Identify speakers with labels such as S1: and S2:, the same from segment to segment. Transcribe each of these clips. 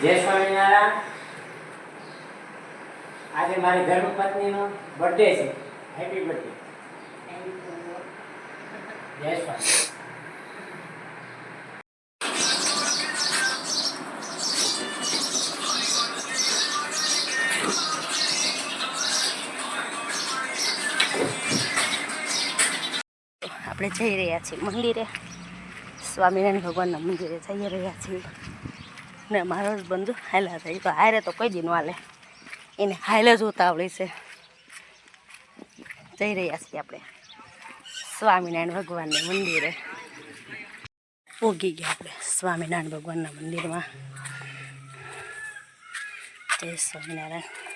S1: જય સ્વામિનારાયણ. આજે મારી ધર્મપત્નીનો બર્થડે છે. Happy birthday. જય સ્વામિનારાયણ.
S2: આપણે જઈ રહ્યા છીએ મંદિરે, સ્વામિનારાયણ ભગવાનના મંદિરે જઈ રહ્યા છીએ ને મારો જ બંધુ હાલ્યા થાય તો હારે તો કોઈ દી ન હાલે, એને હાલે જ ઉતાવળી છે. જઈ રહ્યા છીએ આપણે સ્વામિનારાયણ ભગવાનના મંદિરે. પોગી ગયા આપણે સ્વામિનારાયણ ભગવાનના મંદિરમાં. જય સ્વામિનારાયણ.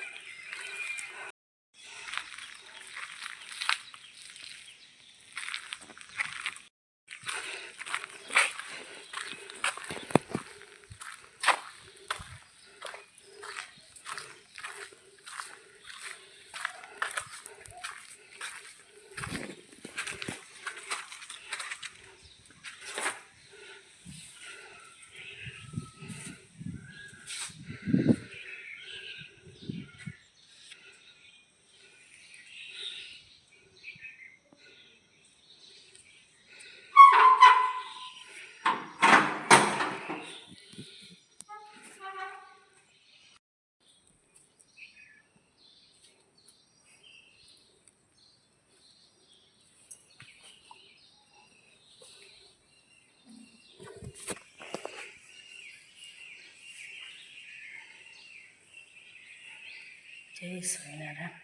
S2: જય સ્વામિનારાયણ.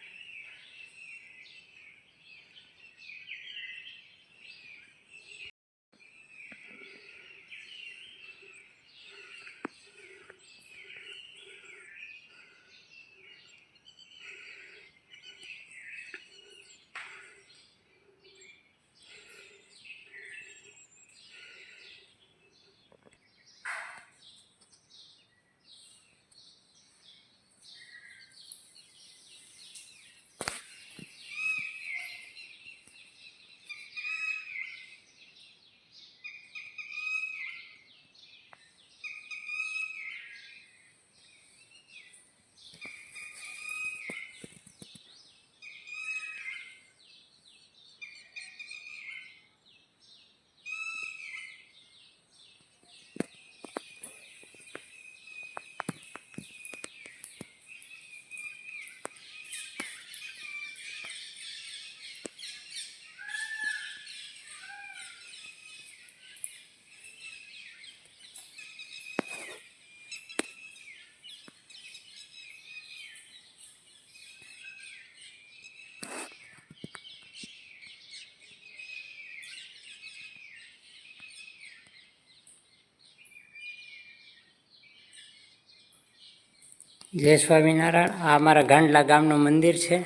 S1: જય સ્વામિનારાયણ. આ અમારા ગાંડલા ગામનું મંદિર છે.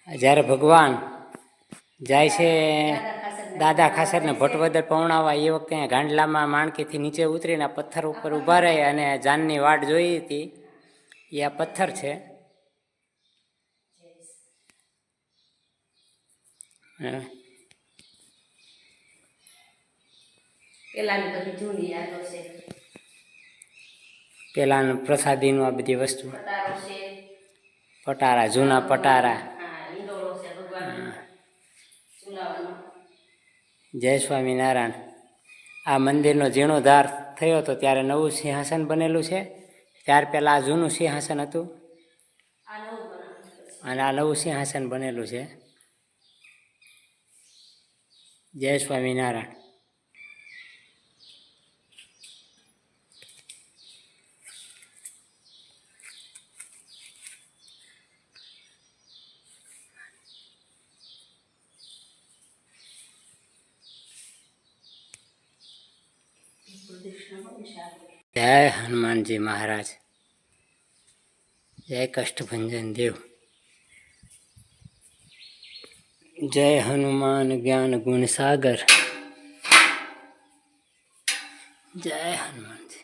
S1: જ્યારે ભગવાન જાય છે દાદા ખાસરને ભટવદર પહોંચાડવા, એ વખતે ગાંડલામાં માણકીથી નીચે ઉતરીને પથ્થર ઉપર ઊભા રહી અને જાનની વાટ જોઈ હતી. એ આ પથ્થર છે. પેલાનું પ્રસાદીનું આ બધી વસ્તુ, પટારા, જૂના પટારા. જય સ્વામિનારાયણ. આ મંદિરનો જીર્ણોદ્ધાર થયો હતો ત્યારે નવું સિંહાસન બનેલું છે. ત્યાર પહેલાં આ જૂનું સિંહાસન હતું અને આ નવું સિંહાસન બનેલું છે. જય સ્વામિનારાયણ. જય હનુમાનજી મહારાજ. જય કષ્ટભંજન દેવ. જય હનુમાન જ્ઞાન ગુણ સાગર. જય હનુમાનજી.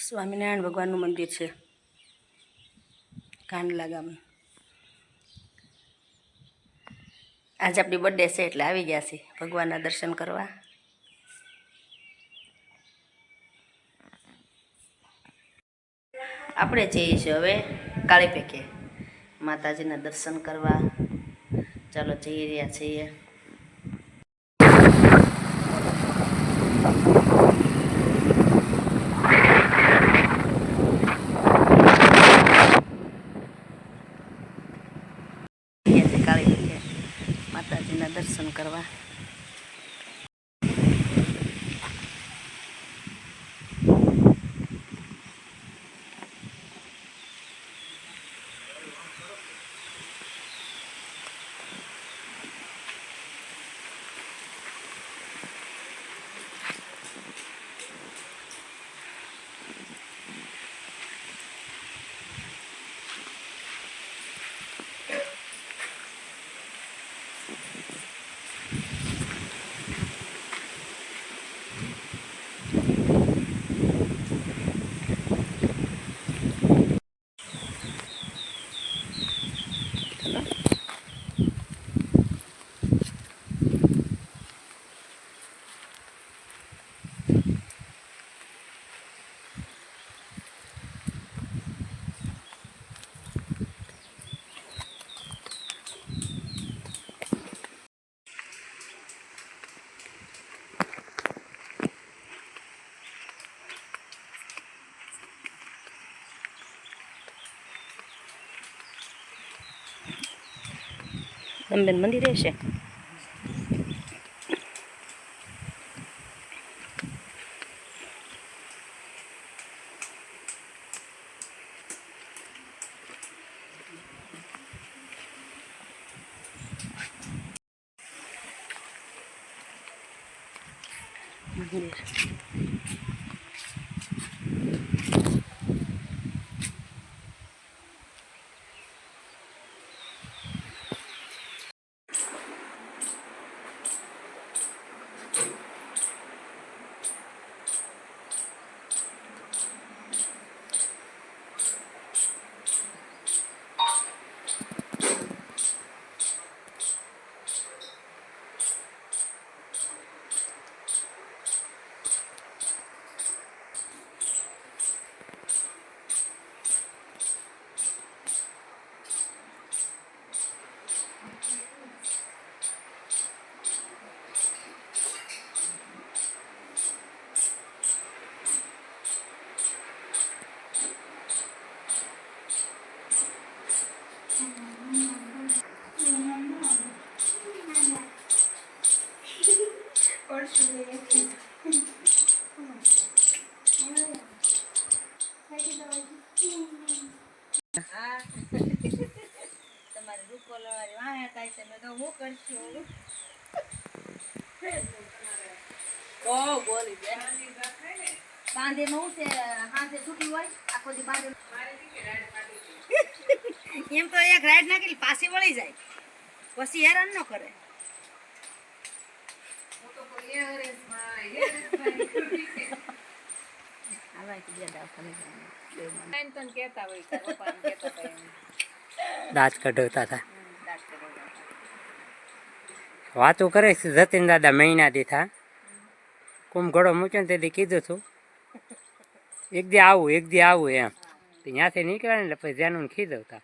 S2: સ્વામિનારાયણ ભગવાનનું મંદિર છે કાંડલા ગામ. આજે આપણી બર્થડે છે એટલે આવી ગયા છીએ ભગવાનના દર્શન કરવા. આપણે જઈએ છીએ હવે કાળી પેકે માતાજીના દર્શન કરવા. ચાલો જઈ રહ્યા છીએ. કાળી પેકે માતાજીના દર્શન કરવા. અંબેન મંદિર છે. મંદિર તમારે રૂપોલવાળી વાહે થાય છે મેં તો હું કરશું. બહુ બોલી બાંધે નું છે હાથે છૂટી હોય આખો દી બાંધે એમ તો એક રાઈડ નાખી પાછી વળી જાય પછી હેરાન ન કરે.
S1: દાંત કઢાવતા હતા. વાતું કરે છે જતીન દાદા મહિનાથી થા કુંભ ઘોડો મૂક્યો ને તેથી કીધું હતું એક દી આવું એમ ત્યાંથી નીકળે ને એટલે પછી ધ્યાન ખીધવતા.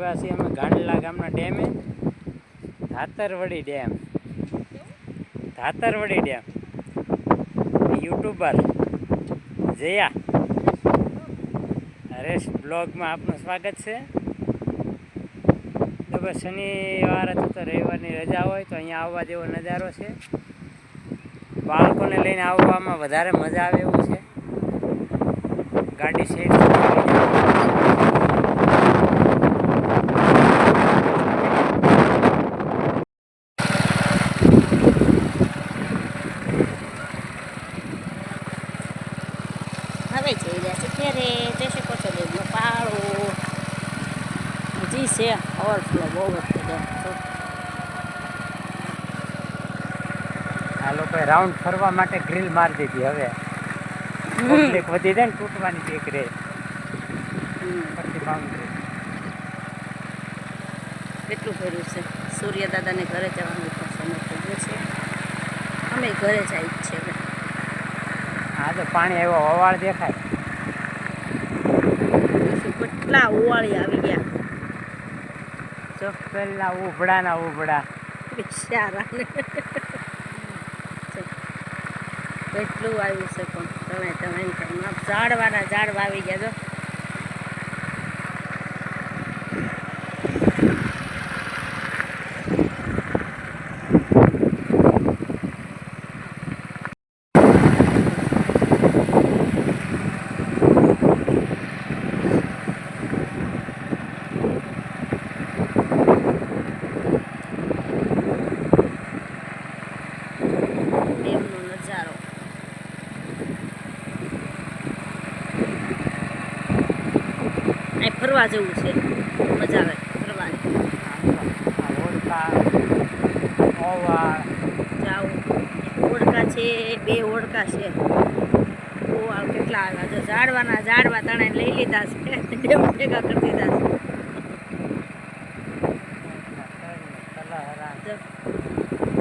S1: આવ્યા છીએ અમે ગાંડલા ગામના ડેમે, Dhatarwadi dam. Dhatarwadi dam. YouTuber જયા હરેશ બ્લોગમાં આપનું સ્વાગત છે. તો બસ શનિવાર હતો તો રવિવારની રજા હોય તો અહીંયા આવવા જેવો નજારો છે. બાળકોને લઈને આવવામાં વધારે મજા આવે એવું છે. ગાડી સેટ
S2: હવે જઈ રહ્યા છે ઘેરે. જઈ શકો છો દેવનો પાળો હજી છે ઓવરફ્લો બહુ જ છે.
S1: આ લોકોએ રાઉન્ડ ફરવા માટે ગ્રીલ મારી દીધી. હવે પબ્લિક વધી જાય ને તૂટવાની બીક રહે પછી બાઉન્ડ્રી.
S2: કેટલું ભર્યું છે. સૂર્ય દાદાને ઘરે જવાનું પણ સમય થઈ ગયો છે. અમે ઘરે જાય જ છે હવે.
S1: હા તો પાણી આવ્યો અવાળ દેખાય.
S2: કેટલા ઉવાળી આવી ગયા.
S1: જો પેલા ઉભડાના ઉભડા
S2: બિચારાને કેટલું આવ્યું છે પણ તણાઈ ઝાડવાના ઝાડવા આવી ગયા. જો ડેમનો નજારો. અહીં ફરવા જેવું છે. મજા આવે ફરવાની.
S1: ઓળખા ઓવાળ
S2: જાઉં ઓળકા છે. 2 ઓળકા છે. ઓવાળ કેટલા આવ્યા. જો ઝાડવાના ઝાડવા તણાઈ લઈ લીધા છે. ડેમ ભેગા કરી દીધા છે.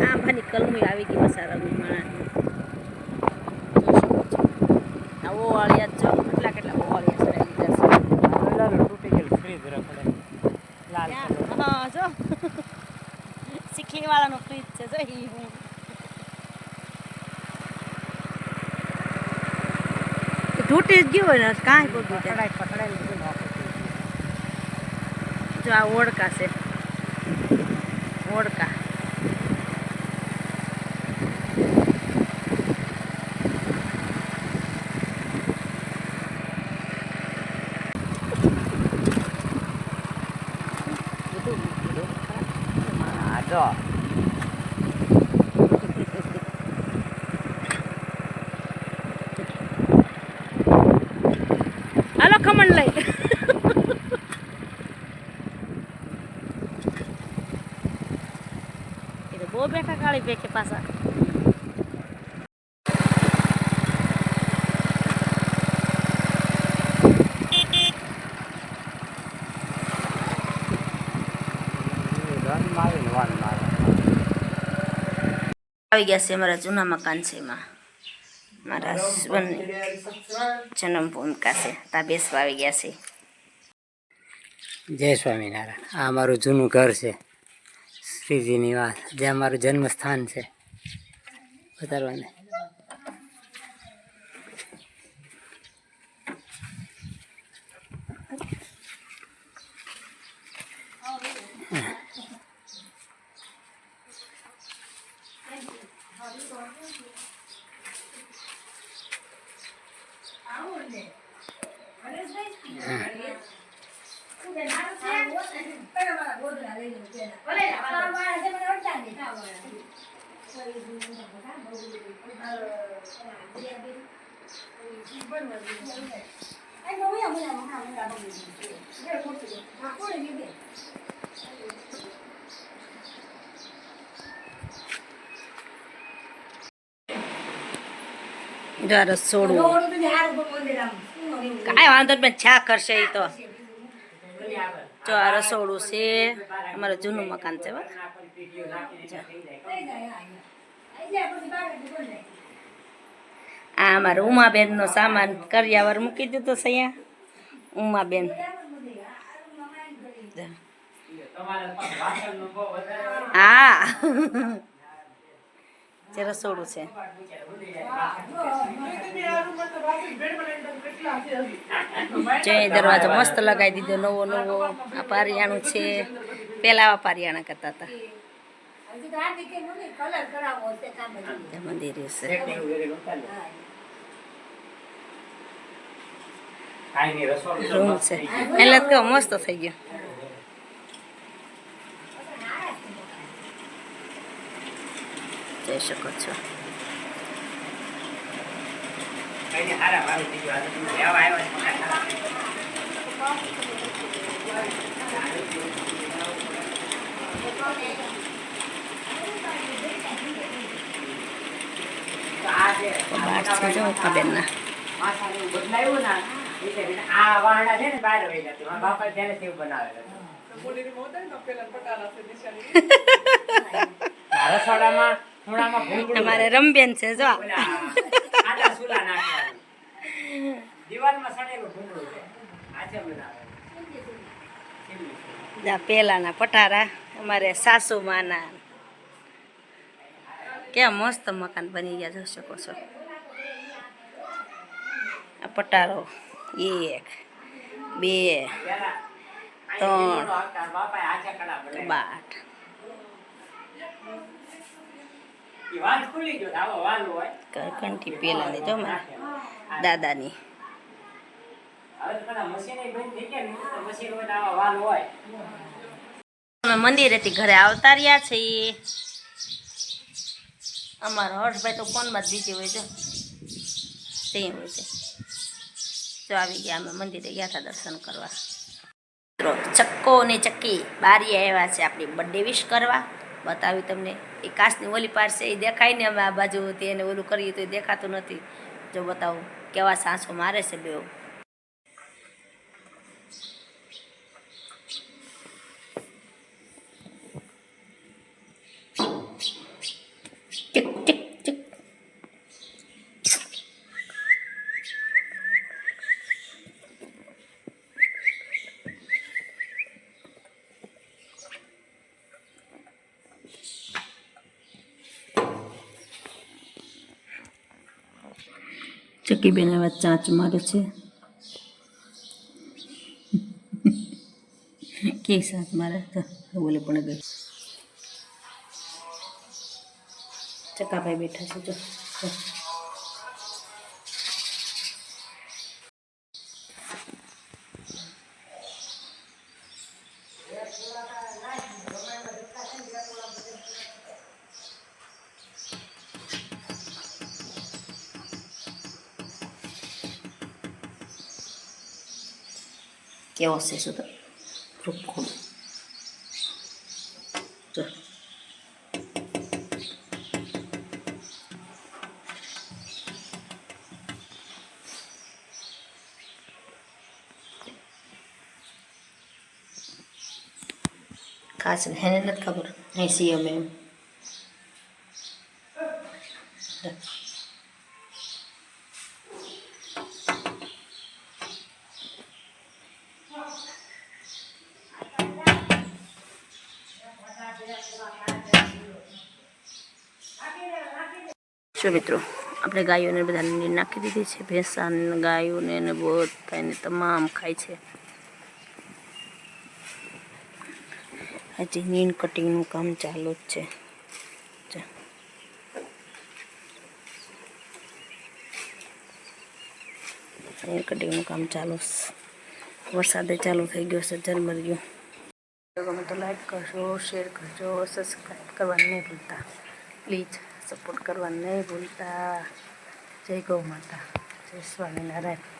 S2: આંબાની કલમી આવી ગઈ બસારાની માણસની. આ ઓવાળિયા જો કેટલા ઓવાળિયા ચડાવી દીધા છે.
S1: તૂટી ગયેલું ફ્રીજ રખડે લાલ કલર.
S2: હા જો ચીખલી વાળાનો ફ્રીજ છે. જો ઈ હું તૂટી જ ગયો હોય ને કાંઈ કોઈ
S1: પકડાય પકડાય.
S2: જો આ ઓળકા છે. ઓળકા
S1: હા જો
S2: હાલો ખમણ લઈ. એ તો બહુ બેઠા કાળી ભેખે પાછા. આવી ગયા છે અમારા જૂના મકાન છે. એમાં મારા હસબન્ડની જન્મભૂમિકા છે. ત્યાં બેસવા આવી ગયા છે.
S1: જય સ્વામિનારાયણ. આ અમારું જૂનું ઘર છે. શ્રીજીની વાત જે અમારું જન્મસ્થાન છે. વધારવાને જો આ રસોડું કાંઈ વાંધો નહીં. છા કરશે એ તો. જો આ રસોડું છે. અમારું જૂનું મકાન છે. આ અમારા ઉમાબેનનો સામાન કરિયાવર મૂકી દીધો છે અહીંયા. ઉમાબેન
S2: હા જે રસોડું છે જે દરવાજો મસ્ત લગાવી દીધો નવો નવો આ પારિયાણું છે પેલા આવા પારિયાણા કરતા હતા મંદિર છે રૂમ છે એટલે તો કેવો મસ્ત થઈ ગયો જઈ શકો છો બાર છે જો બેનના
S1: આ વાહણા છે ને બહાર વહી જતી બાપા ત્યારે તેવું બનાવેલું રસોડામાં ખૂણામાં ભૂંગળું
S2: અમારે રમબેન છે જો
S1: આડા સુલા નાખવાનું દિવાલમાં સડેલું ભૂંગળું છે આજે બનાવે
S2: પેલાના પટારા અમારે સાસુમાના કેવા મસ્ત મકાન બની ગયા જોઈ શકો છો આ પટારો 1 2 3 બાટ કંઠી પેલાની જો મારા દાદાની અમે મંદિરેથી ઘરે આવતા રહ્યા છીએ અમારો હર્ષભાઈ તો ફોનમાં જ બીજી હોય જો તે હોય છે જો આવી ગયા અમે મંદિરે ગયા હતા દર્શન કરવા ચક્કો ને ચક્કી બારી આવ્યા છે આપણી બર્થડે વિશ કરવા બતાવ્યું તમને એ કાચની ઓલી પાડ છે એ દેખાય ને અમે આ બાજુ હતી એને ઓલું કરીએ તો એ દેખાતું નથી જો બતાવું કેવા સાંસો મારે છે બેઉ ટીક ટીક ટીક ચક્કી બેન એવા ચાંચ મારે છે કે સાથ મારે તો બોલે પણ ગઈ ચકાભાઈ બેઠા છે જો કેવો છે શું તો રૂપખું જો ખાસ એને નથી ખબર અહીં સીએમ એમ જો મિત્રો આપણે ગાયોને બધાને નાખી દીધી છે ભેંસાને ગાયોને ને બધાને તમામ ખાય છે હજી નીણ કટિંગનું કામ ચાલુ જ છે નીણ કટિંગનું કામ ચાલુ વરસાદે ચાલુ થઈ ગયો છે ઝરમર્યું ગમે તો લાઈક કરજો શેર કરજો સબસ્ક્રાઈબ કરવાનું નહીં ભૂલતા પ્લીઝ સપોર્ટ કરવાનું નહીં ભૂલતા જય ગૌ માતા જય સ્વામિનારાયણ